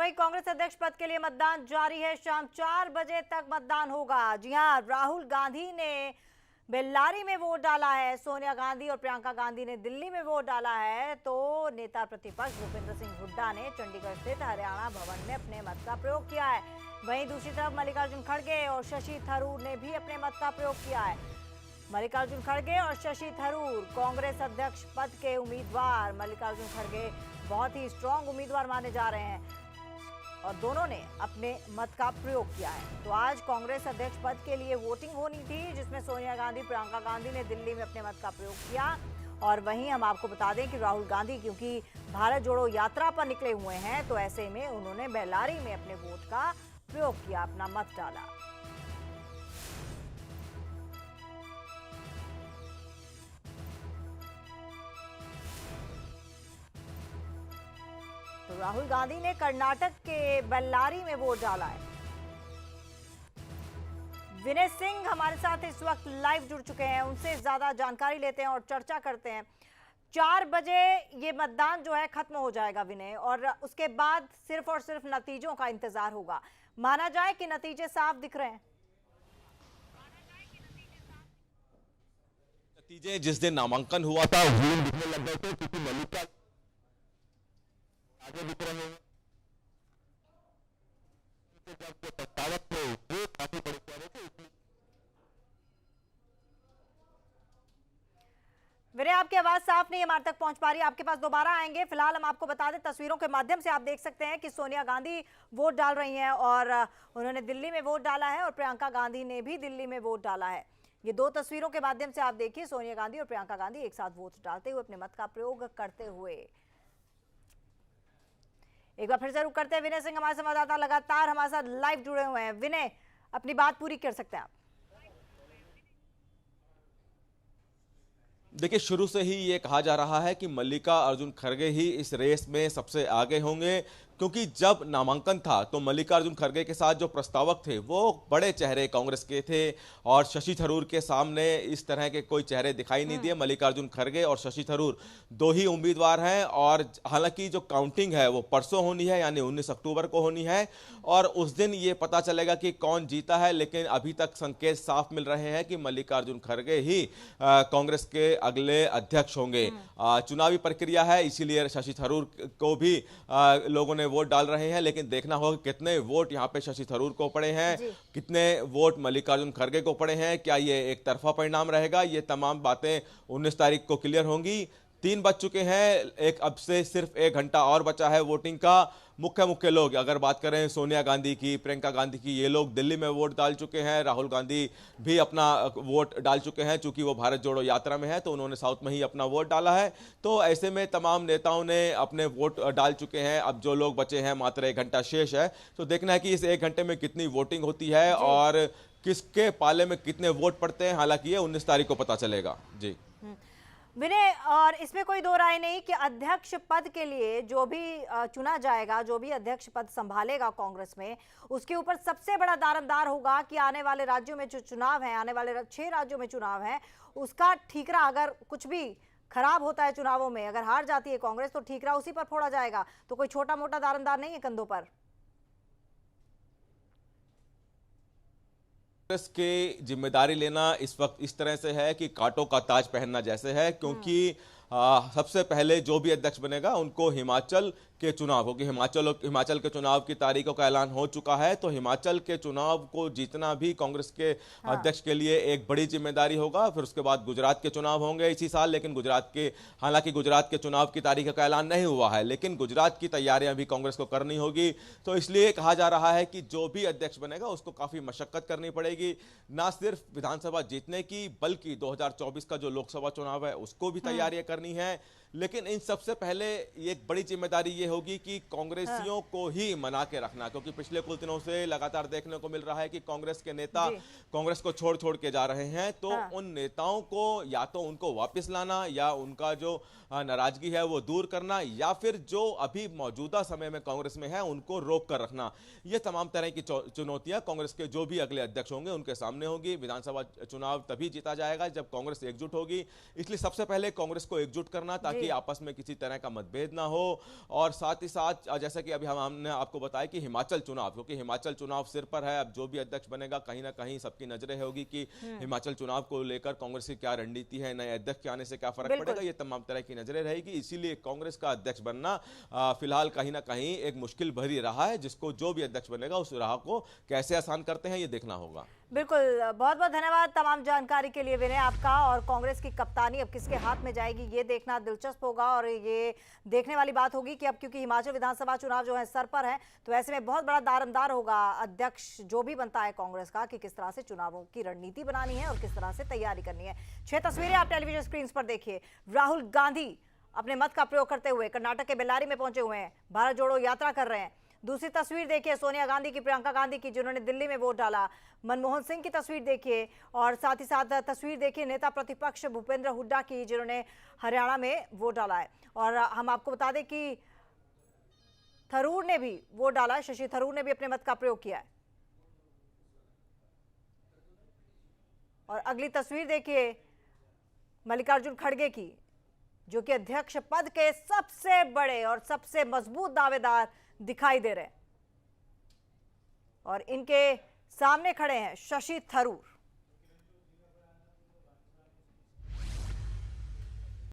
वहीं कांग्रेस अध्यक्ष पद के लिए मतदान जारी है। शाम 4 बजे तक मतदान होगा। जी हां, राहुल गांधी ने बेल्लारी में वोट डाला है, सोनिया गांधी और प्रियंका गांधी ने दिल्ली में वोट डाला है, तो नेता प्रतिपक्ष भूपेंद्र सिंह हुड्डा ने चंडीगढ़ स्थित हरियाणा भवन में अपने मत का प्रयोग किया है। वहीं दूसरी तरफ मल्लिकार्जुन खड़गे और शशि थरूर ने भी अपने मत का प्रयोग किया है। मल्लिकार्जुन खड़गे और शशि थरूर कांग्रेस अध्यक्ष पद के उम्मीदवार। मल्लिकार्जुन खड़गे बहुत ही स्ट्रांग उम्मीदवार माने जा रहे हैं और दोनों ने अपने मत का प्रयोग किया है। तो आज कांग्रेस अध्यक्ष पद के लिए वोटिंग होनी थी, जिसमें सोनिया गांधी, प्रियंका गांधी ने दिल्ली में अपने मत का प्रयोग किया। और वहीं हम आपको बता दें कि राहुल गांधी क्योंकि भारत जोड़ो यात्रा पर निकले हुए हैं, तो ऐसे में उन्होंने बेल्लारी में अपने वोट का प्रयोग किया, अपना मत डाला। तो राहुल गांधी ने कर्नाटक के बेल्लारी में वोट डाला है। विनय सिंह हमारे साथ इस वक्त लाइव जुड़ चुके हैं, उनसे ज्यादा जानकारी लेते हैं और चर्चा करते हैं। 4 बजे ये मतदान जो है खत्म हो जाएगा विनय, और उसके बाद सिर्फ और सिर्फ नतीजों का इंतजार होगा। माना जाए कि नतीजे साफ दिख रहे हैं। नतीजे जिस दिन नामांकन हुआ था उस दिन दिखने लग गए थे, क्योंकि मल्लिका आगे दिख रहे हैं। जब वो प्रस्तावक थे वो काफी बड़े चेहरे थे। विनय, आपकी आवाज साफ नहीं हमारे तक पहुंच पा रही है, आपके पास दोबारा आएंगे। फिलहाल हम आपको बता दें, तस्वीरों के माध्यम से आप देख सकते हैं कि सोनिया गांधी वोट डाल रही हैं और उन्होंने दिल्ली में वोट डाला है और प्रियंका गांधी ने भी दिल्ली में वोट डाला है। ये दो तस्वीरों के माध्यम से आप देखिए सोनिया गांधी और प्रियंका गांधी एक साथ वोट डालते हुए, अपने मत का प्रयोग करते हुए। एक बार फिर से रुक करते हैं, विनय सिंह हमारे संवाददाता लगातार हमारे साथ लाइव जुड़े हुए हैं। विनय, अपनी बात पूरी कर सकते हैं आप। देखिए, शुरू से ही ये कहा जा रहा है कि मल्लिकार्जुन खड़गे ही इस रेस में सबसे आगे होंगे, क्योंकि जब नामांकन था तो मल्लिकार्जुन खड़गे के साथ जो प्रस्तावक थे वो बड़े चेहरे कांग्रेस के थे और शशि थरूर के सामने इस तरह के कोई चेहरे दिखाई नहीं दिए। मल्लिकार्जुन खड़गे और शशि थरूर दो ही उम्मीदवार हैं और हालांकि जो काउंटिंग है वो परसों होनी है, यानी 19 अक्टूबर को होनी है और उस दिन ये पता चलेगा कि कौन जीता है। लेकिन अभी तक संकेत साफ मिल रहे हैं कि मल्लिकार्जुन खड़गे ही कांग्रेस के अगले अध्यक्ष होंगे। चुनावी प्रक्रिया है, इसीलिए शशि थरूर को भी लोगों ने वोट डाल रहे हैं, लेकिन देखना होगा कितने वोट यहां पे शशि थरूर को पड़े हैं, कितने वोट मल्लिकार्जुन खड़गे को पड़े हैं, क्या ये एक तरफा परिणाम रहेगा। ये तमाम बातें 19 तारीख को क्लियर होंगी। 3 बज चुके हैं, अब से सिर्फ 1 घंटा और बचा है वोटिंग का। मुख्य लोग अगर बात करें सोनिया गांधी की, प्रियंका गांधी की, ये लोग दिल्ली में वोट डाल चुके हैं। राहुल गांधी भी अपना वोट डाल चुके हैं, चूंकि वो भारत जोड़ो यात्रा में है तो उन्होंने साउथ में ही अपना वोट डाला है। तो ऐसे में तमाम नेताओं ने अपने वोट डाल चुके हैं। अब जो लोग बचे हैं, मात्र 1 घंटा शेष है, तो देखना है कि इस 1 घंटे में कितनी वोटिंग होती है और किसके पाले में कितने वोट पड़ते हैं। हालांकि ये 19 तारीख को पता चलेगा। जी विनय, और इसमें कोई दो राय नहीं कि अध्यक्ष पद के लिए जो भी चुना जाएगा, जो भी अध्यक्ष पद संभालेगा कांग्रेस में, उसके ऊपर सबसे बड़ा दारोमदार होगा कि आने वाले राज्यों में जो चुनाव है, आने वाले 6 राज्यों में चुनाव है, उसका ठीकरा अगर कुछ भी खराब होता है चुनावों में, अगर हार जाती है कांग्रेस, तो ठीकरा उसी पर फोड़ा जाएगा। तो कोई छोटा मोटा दारोमदार नहीं है कंधों पर। कांग्रेस की जिम्मेदारी लेना इस वक्त इस तरह से है कि कांटों का ताज पहनना जैसे है, क्योंकि सबसे पहले जो भी अध्यक्ष बनेगा उनको हिमाचल के चुनाव, क्योंकि हिमाचल के चुनाव की तारीखों का ऐलान हो चुका है, तो हिमाचल के चुनाव को जीतना भी कांग्रेस के अध्यक्ष के लिए एक बड़ी जिम्मेदारी होगा। फिर उसके बाद गुजरात के चुनाव होंगे इसी साल, लेकिन हालांकि गुजरात के चुनाव की तारीखों का ऐलान नहीं हुआ है, लेकिन गुजरात की तैयारियां भी कांग्रेस को करनी होगी। तो इसलिए कहा जा रहा है कि जो भी अध्यक्ष बनेगा उसको काफी मशक्कत करनी पड़ेगी, ना सिर्फ विधानसभा जीतने की, बल्कि 2024 का जो लोकसभा चुनाव है उसको भी तैयारियां करनी है। लेकिन इन सबसे पहले एक बड़ी जिम्मेदारी ये होगी कि कांग्रेसियों को ही मना के रखना, क्योंकि पिछले कुछ दिनों से लगातार देखने को मिल रहा है कि कांग्रेस के नेता कांग्रेस को छोड़ के जा रहे हैं। तो उन नेताओं को या तो उनको वापस लाना, या उनका जो नाराजगी है वो दूर करना, या फिर जो अभी मौजूदा समय में कांग्रेस में है उनको रोक कर रखना। ये तमाम तरह की चुनौतियां कांग्रेस के जो भी अगले अध्यक्ष होंगे उनके सामने होगी। विधानसभा चुनाव तभी जीता जाएगा जब कांग्रेस एकजुट होगी, इसलिए सबसे पहले कांग्रेस को एकजुट करना, ताकि ताकि आपस में किसी तरह का मतभेद ना हो। और साथ ही साथ जैसा कि अभी हमने आपको बताया कि हिमाचल चुनाव, क्योंकि हिमाचल चुनाव सिर पर है, अब जो भी अध्यक्ष बनेगा कहीं ना कहीं सबकी नजरें होगी कि हिमाचल चुनाव को लेकर कांग्रेस की क्या रणनीति है, नए अध्यक्ष के आने से क्या फर्क पड़ेगा, ये तमाम तरह की नजरें रहेगी। इसीलिए कांग्रेस का अध्यक्ष बनना फिलहाल कहीं ना कहीं एक मुश्किल भरी रहा है, जिसको जो भी अध्यक्ष बनेगा उस राह को कैसे आसान करते हैं ये देखना होगा। बिल्कुल, बहुत बहुत धन्यवाद तमाम जानकारी के लिए विनय आपका। और कांग्रेस की कप्तानी अब किसके हाथ में जाएगी ये देखना दिलचस्प होगा, और ये देखने वाली बात होगी कि अब क्योंकि हिमाचल विधानसभा चुनाव जो है सर पर है, तो ऐसे में बहुत बड़ा दारोमदार होगा अध्यक्ष जो भी बनता है कांग्रेस का, कि किस तरह से चुनावों की रणनीति बनानी है और किस तरह से तैयारी करनी है। 6 तस्वीरें आप टेलीविजन स्क्रीन पर देखिए। राहुल गांधी अपने मत का प्रयोग करते हुए कर्नाटक के बेल्लारी में पहुंचे हुए हैं, भारत जोड़ो यात्रा कर रहे हैं। दूसरी तस्वीर देखिए सोनिया गांधी की, प्रियंका गांधी की, जिन्होंने दिल्ली में वोट डाला। मनमोहन सिंह की तस्वीर देखिए, और साथ ही साथ तस्वीर देखिए नेता प्रतिपक्ष भूपेंद्र हुड्डा की, जिन्होंने हरियाणा में वोट डाला है। और हम आपको बता दें कि थरूर ने भी वोट डाला है, शशि थरूर ने भी अपने मत का प्रयोग किया है। और अगली तस्वीर देखिए मल्लिकार्जुन खड़गे की, जो कि अध्यक्ष पद के सबसे बड़े और सबसे मजबूत दावेदार दिखाई दे रहे हैं, और इनके सामने खड़े हैं शशि थरूर।